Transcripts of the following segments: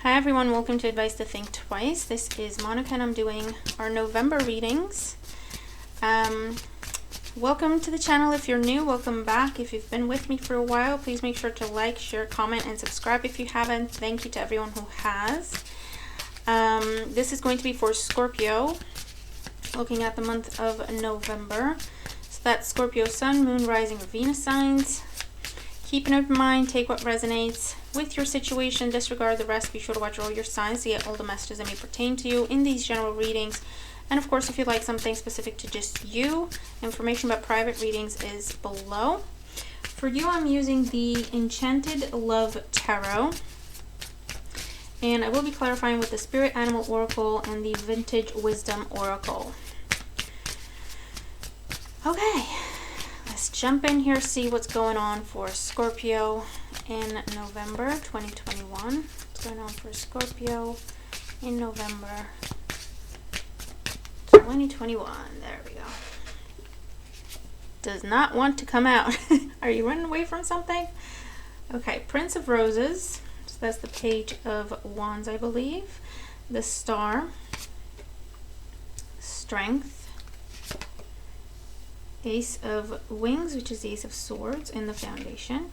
Hi everyone, welcome to Advice to Think Twice. This is Monica and I'm doing our November readings. Welcome to the channel if you're new, welcome back. If you've been with me for a while, please make sure to like, share, comment, and subscribe if you haven't. Thank you to everyone who has. This is going to be for Scorpio, looking at the month of November. So that's Scorpio Sun, Moon, Rising, or Venus signs. Keep an open mind, take what resonates with your situation, disregard the rest. Be sure to watch all your signs to get all the messages that may pertain to you in these general readings. And of course, if you'd like something specific to just you, information about private readings is below. For you, I'm using the Enchanted Love Tarot. And I will be clarifying with the Spirit Animal Oracle and the Vintage Wisdom Oracle. Okay. Let's jump in here, see what's going on for Scorpio in November 2021. What's going on for Scorpio in November 2021. There we go. Does not want to come out. Are you running away from something? Okay, Prince of Roses. So that's the Page of Wands, I believe. The Star. Strength. Ace of Wings, which is the Ace of Swords in the Foundation.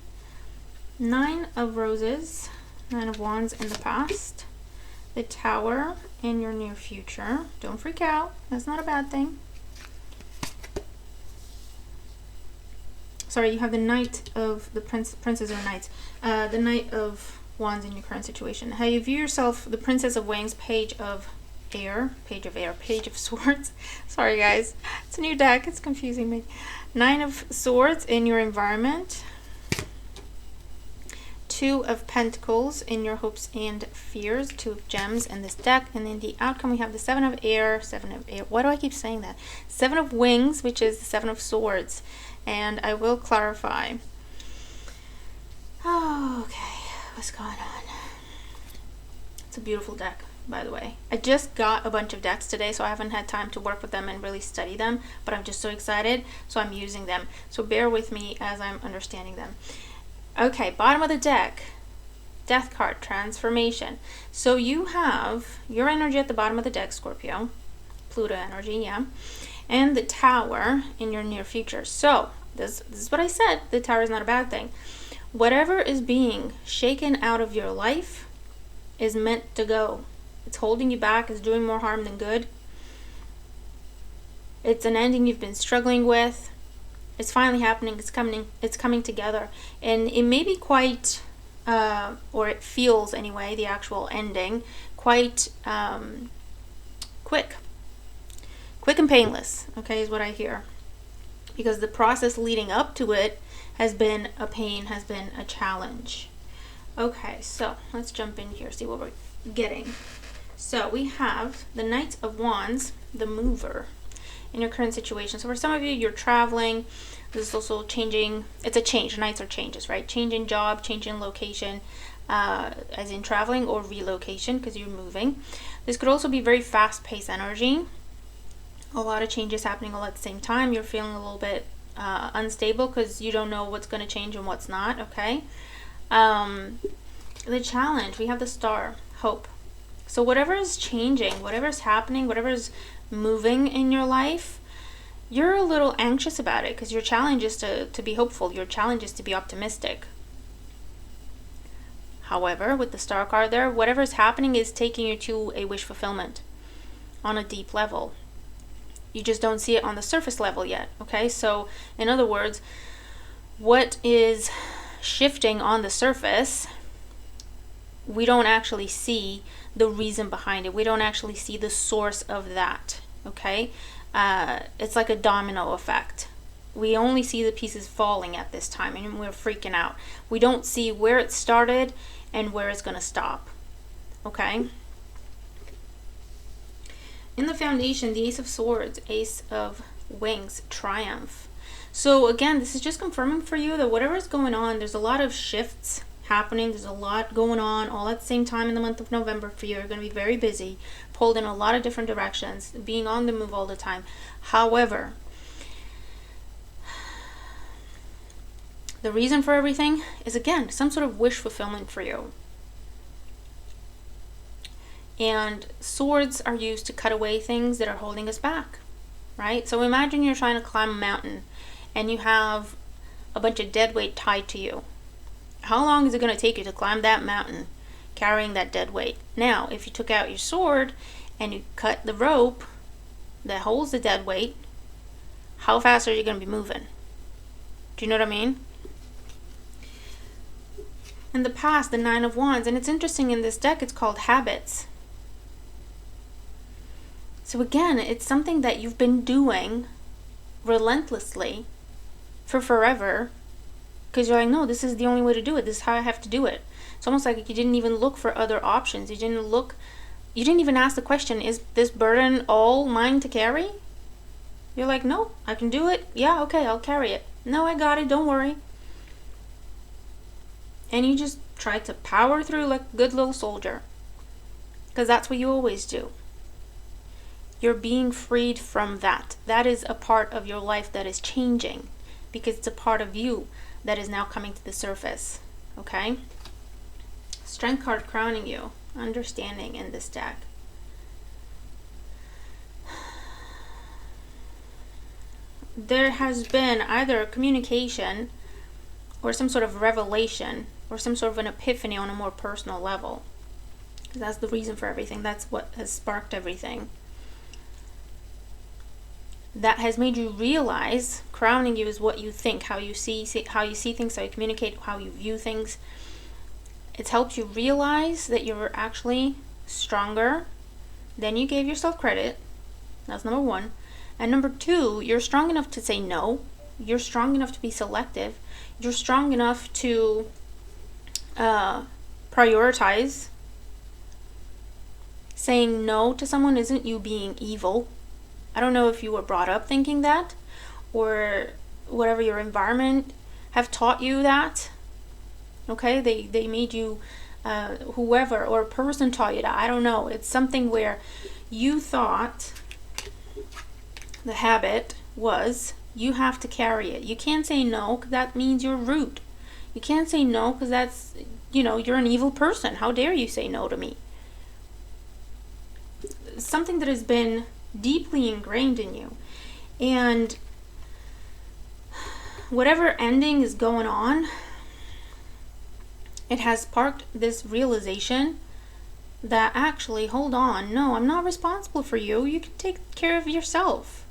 Nine of Roses, Nine of Wands in the past. The Tower in your near future. Don't freak out. That's not a bad thing. Sorry, you have the Knight of the Princes or Knights. The Knight of Wands in your current situation. How you view yourself, the Princess of Wings, Page of Air, Page of Swords. Sorry guys, it's a new deck, it's confusing me. Nine of Swords in your environment. Two of Pentacles in your hopes and fears. Two of Gems in this deck. And in the outcome we have the Seven of Air. Why do I keep saying that? Seven of Wings, which is the Seven of Swords. And I will clarify. Oh, okay, what's going on? It's a beautiful deck, by the way. I just got a bunch of decks today, so I haven't had time to work with them and really study them, but I'm just so excited, so I'm using them. So bear with me as I'm understanding them. Okay, bottom of the deck, Death card, Transformation. So you have your energy at the bottom of the deck, Scorpio. Pluto energy, yeah. And the Tower in your near future. So this is what I said, the Tower is not a bad thing. Whatever is being shaken out of your life is meant to go. It's holding you back, it's doing more harm than good. It's an ending you've been struggling with. It's finally happening, it's coming together. And it may be quite, or it feels anyway, the actual ending, quite quick. Quick and painless, okay, is what I hear. Because the process leading up to it has been a pain, has been a challenge. Okay, so let's jump in here, see what we're getting. So we have the Knight of Wands, the Mover, in your current situation. So for some of you, you're traveling. This is also changing. It's a change. Knights are changes, right? Changing job, changing location, as in traveling, or relocation because you're moving. This could also be very fast-paced energy. A lot of changes happening all at the same time. You're feeling a little bit unstable because you don't know what's going to change and what's not, okay? The challenge, we have the Star, Hope. So whatever is changing, whatever is happening, whatever is moving in your life, you're a little anxious about it because your challenge is to be hopeful. Your challenge is to be optimistic. However, with the Star card there, whatever is happening is taking you to a wish fulfillment on a deep level. You just don't see it on the surface level yet, okay? So in other words, what is shifting on the surface, we don't actually see the reason behind it. We don't actually see the source of that, okay? It's like a domino effect. We only see the pieces falling at this time and we're freaking out. We don't see where it started and where it's going to stop, okay? In the Foundation, the Ace of Swords, Ace of Wings, Triumph. So again, this is just confirming for you that whatever is going on, there's a lot of shifts happening. There's a lot going on all at the same time in the month of November for you. You're going to be very busy, pulled in a lot of different directions, being on the move all the time. However, the reason for everything is, again, some sort of wish fulfillment for you. And swords are used to cut away things that are holding us back, right? So imagine you're trying to climb a mountain and you have a bunch of dead weight tied to you. How long is it going to take you to climb that mountain carrying that dead weight? Now, if you took out your sword and you cut the rope that holds the dead weight, how fast are you going to be moving? Do you know what I mean? In the past, the Nine of Wands, and it's interesting, in this deck it's called habits. So again, it's something that you've been doing relentlessly for forever, because you're like, no, this is the only way to do it. This is how I have to do it. It's almost like you didn't even look for other options. You didn't even ask the question, is this burden all mine to carry? You're like, no, I can do it. Yeah, okay, I'll carry it. No, I got it, don't worry. And you just try to power through like a good little soldier, because that's what you always do. You're being freed from that. That is a part of your life that is changing, because it's a part of you that is now coming to the surface. Okay? Strength card crowning you. Understanding in this deck. There has been either a communication or some sort of revelation or some sort of an epiphany on a more personal level. That's the reason for everything. That's what has sparked everything. That has made you realize, crowning you is what you think, how you see things, how you communicate, how you view things. It's helped you realize that you're actually stronger than you gave yourself credit. That's number one. And number two, you're strong enough to say no. You're strong enough to be selective. You're strong enough to prioritize. Saying no to someone isn't you being evil. I don't know if you were brought up thinking that, or whatever your environment have taught you that. Okay, they made you, whoever or a person taught you that. I don't know. It's something where you thought the habit was you have to carry it. You can't say no because that means you're rude. You can't say no because that's, you're an evil person. How dare you say no to me? Something that has been deeply ingrained in you. And whatever ending is going on, it has sparked this realization that actually, hold on, no, I'm not responsible for you. You can take care of yourself.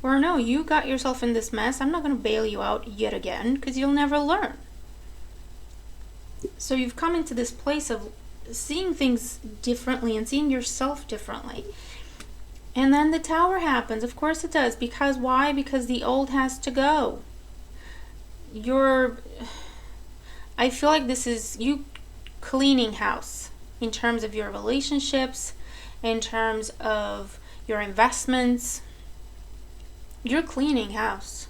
Or no, you got yourself in this mess. I'm not going to bail you out yet again, because you'll never learn. So you've come into this place of seeing things differently and seeing yourself differently. And then the Tower happens. Of course it does. Because why? Because the old has to go. I feel like this is you cleaning house in terms of your relationships, in terms of your investments. You're cleaning house.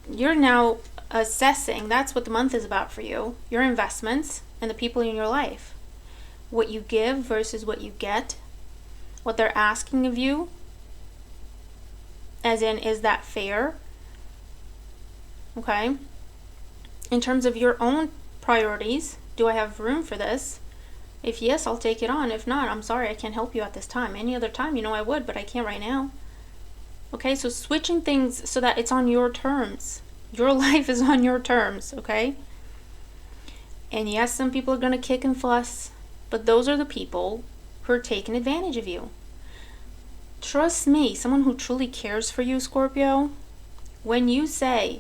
You're now assessing, that's what the month is about for you, your investments and the people in your life. What you give versus what you get. What they're asking of you. As in, is that fair? Okay? In terms of your own priorities, do I have room for this? If yes, I'll take it on. If not, I'm sorry, I can't help you at this time. Any other time, I would, but I can't right now. Okay, so switching things so that it's on your terms. Your life is on your terms, okay? And yes, some people are going to kick and fuss, but those are the people who are taking advantage of you. Trust me, someone who truly cares for you, Scorpio, when you say,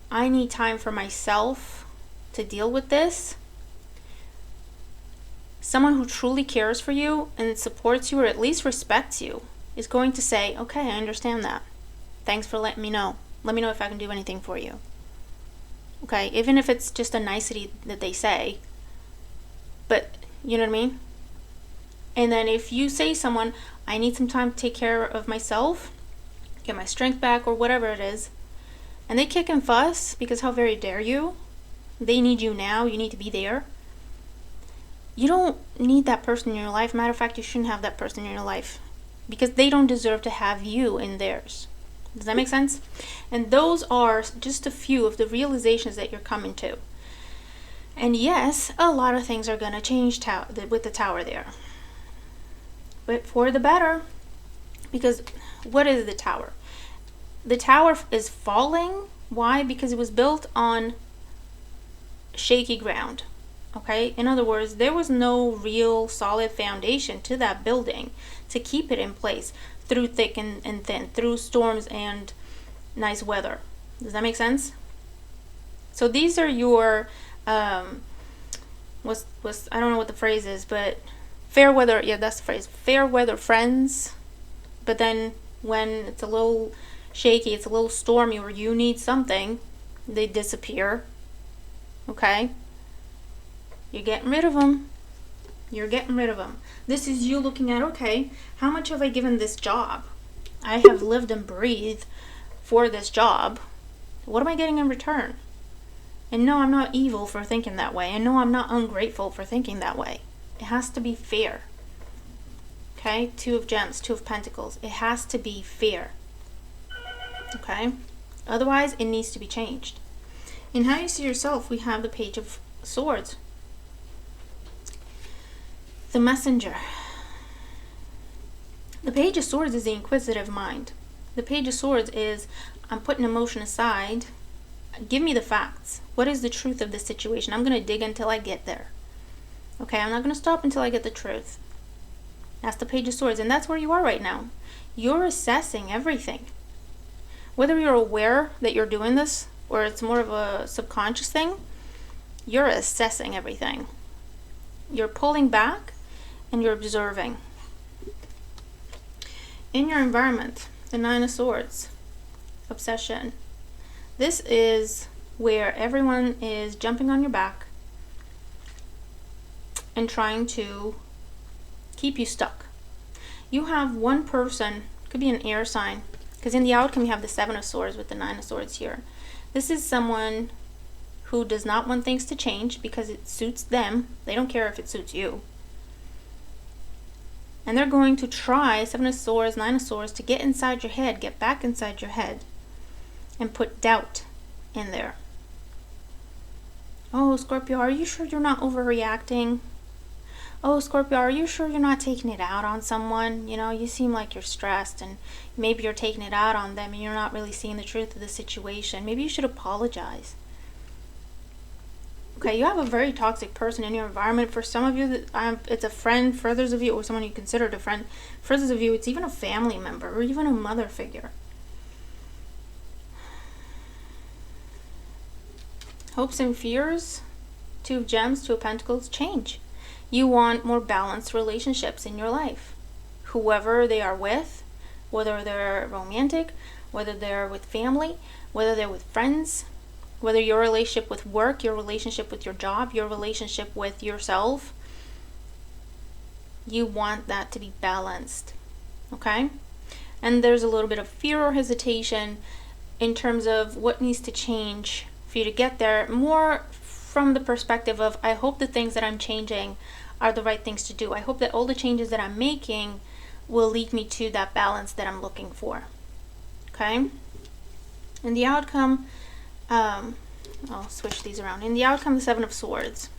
I need time for myself to deal with this, someone who truly cares for you and supports you, or at least respects you, is going to say, okay, I understand that. Thanks for letting me know. Let me know if I can do anything for you. Okay, even if it's just a nicety that they say. But, you know what I mean? And then if you say someone, I need some time to take care of myself, get my strength back, or whatever it is, and they kick and fuss because how very dare you? They need you now. You need to be there. You don't need that person in your life. Matter of fact, you shouldn't have that person in your life because they don't deserve to have you in theirs. Does that make sense? And those are just a few of the realizations that you're coming to. And yes, a lot of things are going to change with the tower there. But for the better. Because what is the tower? The tower is falling. Why? Because it was built on shaky ground. Okay? In other words, there was no real solid foundation to that building to keep it in place through thick and thin, through storms and nice weather. Does that make sense? So these are your I don't know what the phrase is, but fair weather, yeah, that's the phrase. Fair weather friends. But then when it's a little shaky, it's a little stormy, or you need something, they disappear. Okay? You're getting rid of them. You're getting rid of them. This is you looking at, okay, how much have I given this job? I have lived and breathed for this job. What am I getting in return? And no, I'm not evil for thinking that way. And no, I'm not ungrateful for thinking that way. It has to be fair. Okay? 2 of Gems, 2 of Pentacles. It has to be fair. Okay? Otherwise, it needs to be changed. In how you see yourself, we have the Page of Swords. The Messenger. The Page of Swords is the inquisitive mind. The Page of Swords is, I'm putting emotion aside. Give me the facts. What is the truth of this situation? I'm going to dig until I get there. Okay, I'm not going to stop until I get the truth. That's the Page of Swords, and that's where you are right now. You're assessing everything. Whether you're aware that you're doing this, or it's more of a subconscious thing, you're assessing everything. You're pulling back, and you're observing. In your environment, the 9 of Swords, obsession. This is where everyone is jumping on your back and trying to keep you stuck. You have one person, could be an air sign, because in the outcome you have the 7 of Swords with the 9 of Swords here. This is someone who does not want things to change because it suits them. They don't care if it suits you. And they're going to try, 7 of Swords, 9 of Swords, to get inside your head, get back inside your head, and put doubt in there. Oh, Scorpio, are you sure you're not overreacting? Oh, Scorpio, are you sure you're not taking it out on someone? You know, you seem like you're stressed, and maybe you're taking it out on them and you're not really seeing the truth of the situation. Maybe you should apologize. Okay, you have a very toxic person in your environment. For some of you, it's a friend. For others of you, or someone you considered a friend. For others of you, it's even a family member or even a mother figure. Hopes and fears, 2 of Gems, 2 of Pentacles, change. You want more balanced relationships in your life. Whoever they are with, whether they're romantic, whether they're with family, whether they're with friends, whether your relationship with work, your relationship with your job, your relationship with yourself, you want that to be balanced. Okay? And there's a little bit of fear or hesitation in terms of what needs to change for you to get there, more from the perspective of, I hope the things that I'm changing are the right things to do. I hope that all the changes that I'm making will lead me to that balance that I'm looking for. Okay? And the outcome, I'll switch these around. In the outcome, the 7 of Swords.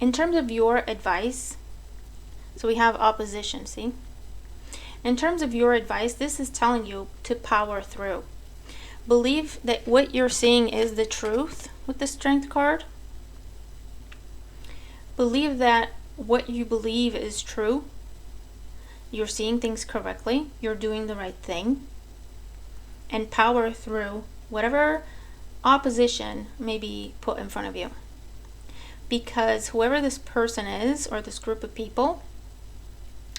In terms of your advice, so we have opposition, see? In terms of your advice, this is telling you to power through. Believe that what you're seeing is the truth with the Strength card. Believe that what you believe is true. You're seeing things correctly. You're doing the right thing. And power through whatever opposition may be put in front of you. Because whoever this person is, or this group of people,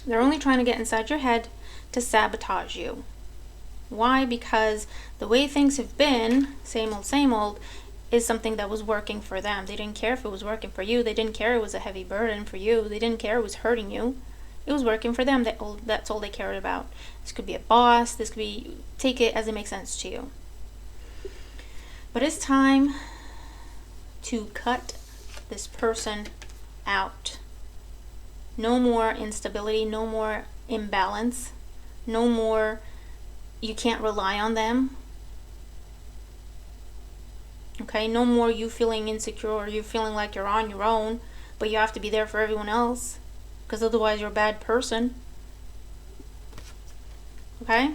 they're only trying to get inside your head to sabotage you. Why? Because the way things have been, same old, is something that was working for them. They didn't care if it was working for you. They didn't care it was a heavy burden for you. They didn't care it was hurting you. It was working for them. That's all they cared about. This could be a boss. This could be, take it as it makes sense to you. But it's time to cut this person out. No more instability, no more imbalance, no more you can't rely on them. Okay, no more you feeling insecure or you feeling like you're on your own, but you have to be there for everyone else, because otherwise you're a bad person. Okay?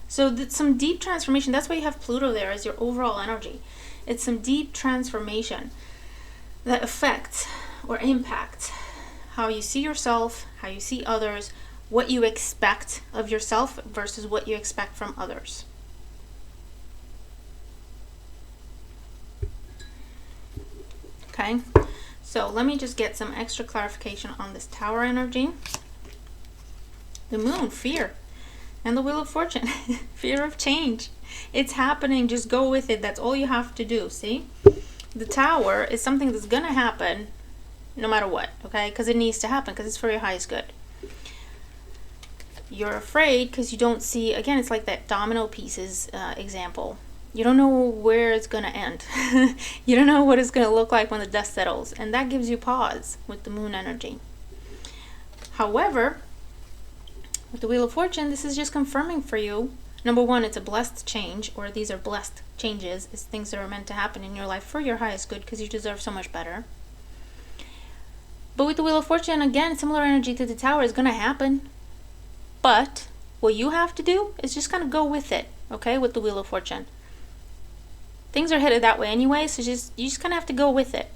So some deep transformation. That's why you have Pluto there as your overall energy. It's some deep transformation that affects or impacts how you see yourself, how you see others, what you expect of yourself versus what you expect from others. Okay, so let me just get some extra clarification on this Tower energy. The Moon, fear. And the Wheel of Fortune, fear of change. It's happening, just go with it. That's all you have to do, see? The Tower is something that's going to happen no matter what, okay? Because it needs to happen, because it's for your highest good. You're afraid because you don't see, again, it's like that domino pieces example. You don't know where it's going to end. You don't know what it's going to look like when the dust settles. And that gives you pause with the Moon energy. However, with the Wheel of Fortune, this is just confirming for you, number one, it's a blessed change, or these are blessed changes. It's things that are meant to happen in your life for your highest good, because you deserve so much better. But with the Wheel of Fortune, again, similar energy to the Tower is going to happen. But what you have to do is just kind of go with it, okay, with the Wheel of Fortune. Things are headed that way anyway, so you just kind of have to go with it.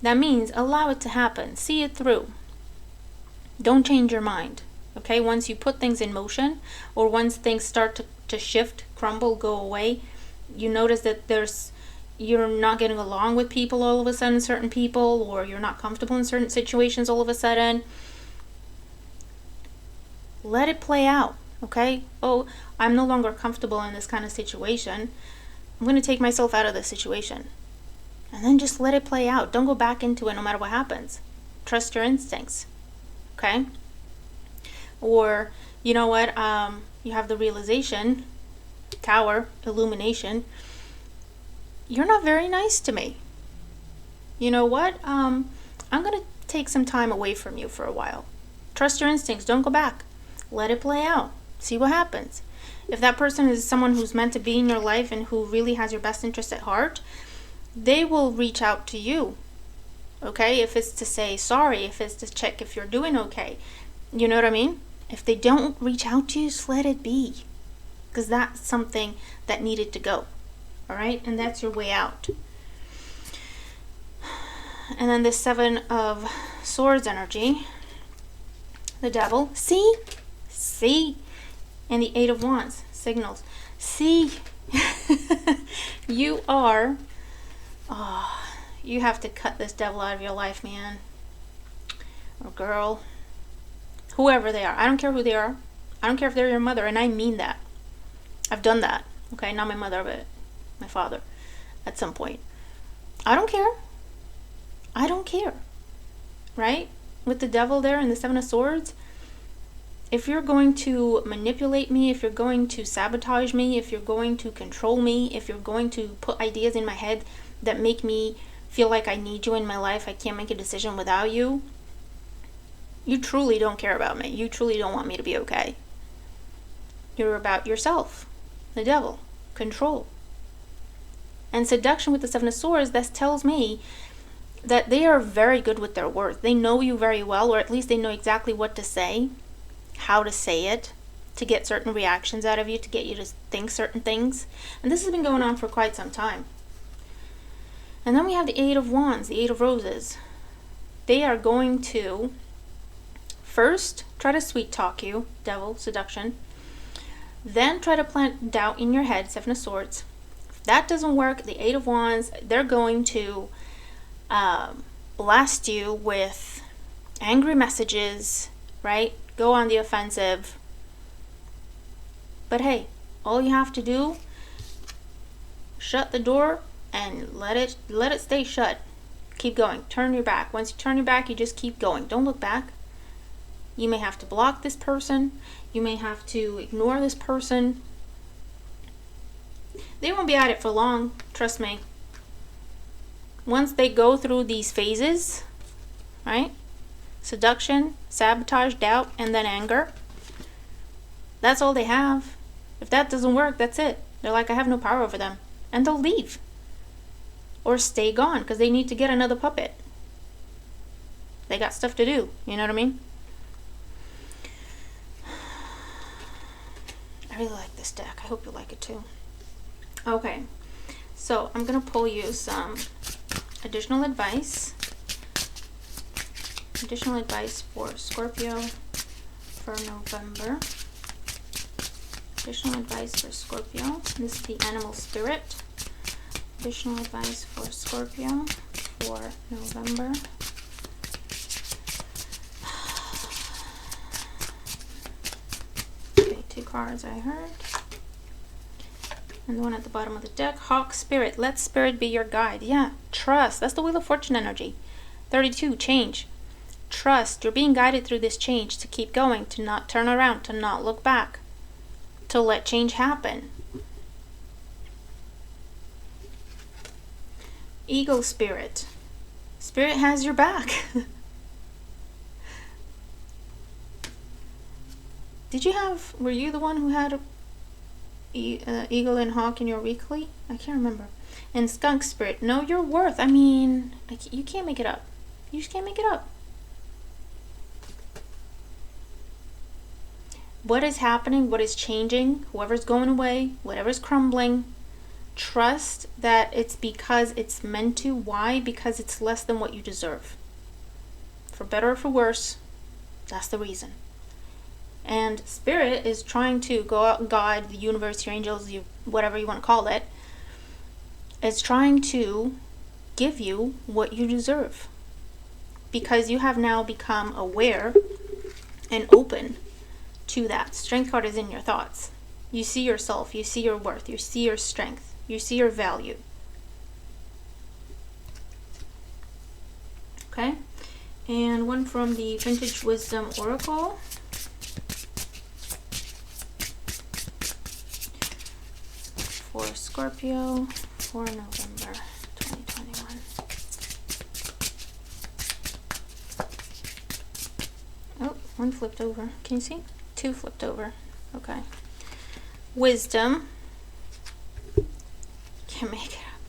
That means allow it to happen. See it through. Don't change your mind. Okay, once you put things in motion, or once things start to shift, crumble, go away, you notice that you're not getting along with people all of a sudden, certain people, or you're not comfortable in certain situations all of a sudden. Let it play out, okay? Oh, I'm no longer comfortable in this kind of situation. I'm going to take myself out of this situation. And then just let it play out. Don't go back into it no matter what happens. Trust your instincts, okay? Or, you know what, you have the realization, Tower, illumination, you're not very nice to me. You know what, I'm going to take some time away from you for a while. Trust your instincts, don't go back. Let it play out. See what happens. If that person is someone who's meant to be in your life and who really has your best interest at heart, they will reach out to you. Okay, if it's to say sorry, if it's to check if you're doing okay. You know what I mean? If they don't reach out to you, just let it be. Because that's something that needed to go. Alright? And that's your way out. And then the Seven of Swords energy. The Devil. See? See? And the Eight of Wands. Signals. See? You are... Oh, you have to cut this devil out of your life, man. Or girl. Whoever they are. I don't care who they are. I don't care if they're your mother, and I mean that. I've done that. Okay, not my mother, but my father at some point. I don't care. I don't care. Right? With the devil there and the Seven of Swords, if you're going to manipulate me, if you're going to sabotage me, if you're going to control me, if you're going to put ideas in my head that make me feel like I need you in my life, I can't make a decision without you, you truly don't care about me. You truly don't want me to be okay. You're about yourself. The devil. Control. And seduction with the Seven of Swords, that tells me that they are very good with their words. They know you very well, or at least they know exactly what to say, how to say it, to get certain reactions out of you, to get you to think certain things. And this has been going on for quite some time. And then we have the Eight of Wands, the Eight of Roses. They are going to first try to sweet talk you, devil, seduction. Then try to plant doubt in your head, Seven of Swords. If that doesn't work, the Eight of Wands, they're going to blast you with angry messages, right? Go on the offensive. But hey, all you have to do, shut the door and let it stay shut. Keep going. Turn your back. Once you turn your back, you just keep going. Don't look back. You may have to block this person. You may have to ignore this person. They won't be at it for long. Trust me. Once they go through these phases, right? Seduction, sabotage, doubt, and then anger. That's all they have. If that doesn't work, that's it. They're like, I have no power over them. and they'll leave or stay gone because they need to get another puppet. They got stuff to do, you know what I mean? I really like this deck. I hope you like it too. Okay, so I'm gonna pull you some additional advice for Scorpio for November. Additional advice for Scorpio. This is the animal spirit. Additional advice for Scorpio for November. Okay, 2 cards I heard. And the one at the bottom of the deck, Hawk Spirit. Let Spirit be your guide. Yeah, trust. That's the Wheel of Fortune energy. 32, change. Trust. You're being guided through this change to keep going, to not turn around, to not look back, to let change happen. Eagle Spirit. Spirit has your back. Were you the one who had Eagle and Hawk in your weekly? I can't remember. And Skunk Spirit. Know your worth. I mean, you can't make it up. You just can't make it up. What is happening? What is changing? Whoever's going away, whatever's crumbling, trust that it's because it's meant to. Why? Because it's less than what you deserve. For better or for worse, that's the reason. And Spirit is trying to go out and guide the universe, your angels, whatever you want to call it. It's trying to give you what you deserve. Because you have now become aware and open to that. Strength card is in your thoughts. You see yourself, you see your worth, you see your strength, you see your value. Okay? And one from the Vintage Wisdom Oracle. For Scorpio for November 2021. Oh, one flipped over. Can you see? 2 flipped over. Okay. Wisdom. Can't make it up.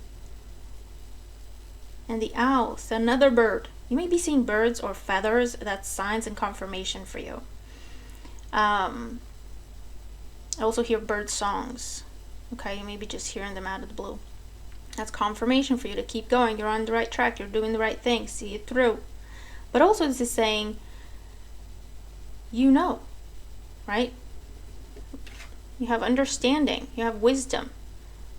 And the owls, another bird. You may be seeing birds or feathers. That's signs and confirmation for you. I also hear bird songs. Okay, you may be just hearing them out of the blue. That's confirmation for you to keep going. You're on the right track. You're doing the right thing. See it through. But also this is saying, you know, right? You have understanding. You have wisdom.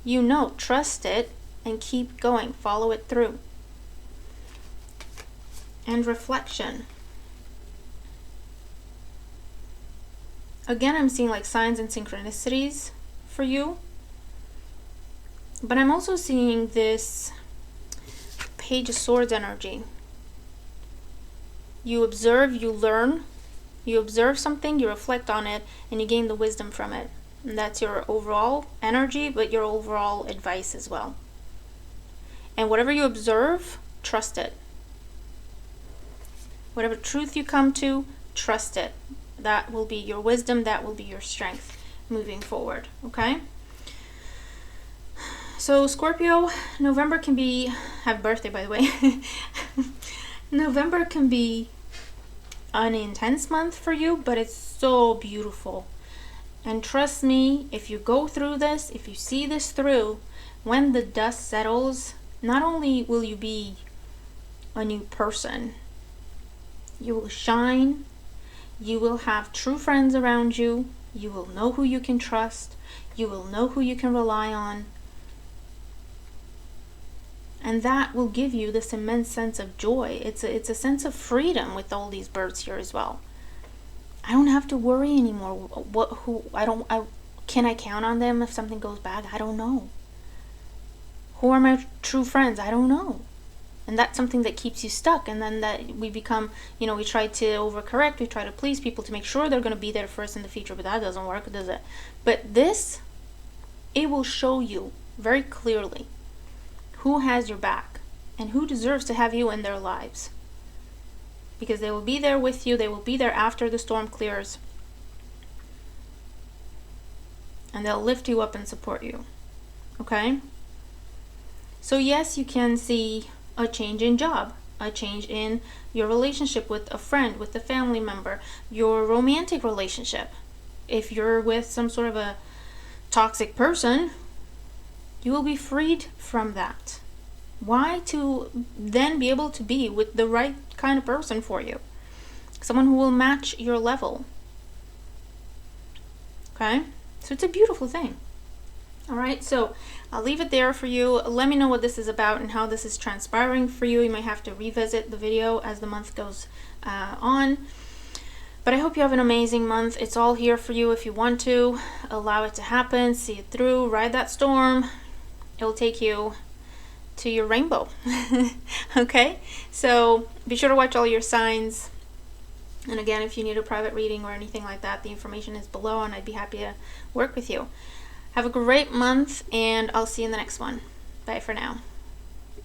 You know, trust it and keep going. Follow it through. And reflection. Again, I'm seeing like signs and synchronicities for you. But I'm also seeing this Page of Swords energy. You observe, you learn. You observe something, you reflect on it, and you gain the wisdom from it. And that's your overall energy, but your overall advice as well. And whatever you observe, trust it. Whatever truth you come to, trust it. That will be your wisdom, that will be your strength moving forward, okay? So Scorpio, November can be, happy birthday by the way. November can be an intense month for you, but it's so beautiful. And trust me, if you go through this, if you see this through, when the dust settles, not only will you be a new person, you will shine, you will have true friends around you, you will know who you can trust, you will know who you can rely on. And that will give you this immense sense of joy. It's a sense of freedom with all these birds here as well. I don't have to worry anymore. Can I count on them if something goes bad? I don't know. Who are my true friends? I don't know. And that's something that keeps you stuck. And then that we become, we try to overcorrect. We try to please people to make sure they're going to be there for us in the future. But that doesn't work, does it? But this, it will show you very clearly who has your back and who deserves to have you in their lives. Because they will be there with you. They will be there after the storm clears. And they'll lift you up and support you. Okay? So yes, you can see a change in job, a change in your relationship with a friend, with a family member, your romantic relationship. If you're with some sort of a toxic person, you will be freed from that. Why? To then be able to be with the right kind of person for you. Someone who will match your level. Okay? So it's a beautiful thing. Alright, so I'll leave it there for you. Let me know what this is about and how this is transpiring for you. You might have to revisit the video as the month goes on. But I hope you have an amazing month. It's all here for you if you want to. Allow it to happen. See it through. Ride that storm. It'll take you to your rainbow. Okay? So be sure to watch all your signs. And again, if you need a private reading or anything like that, the information is below and I'd be happy to work with you. Have a great month and I'll see you in the next one. Bye for now.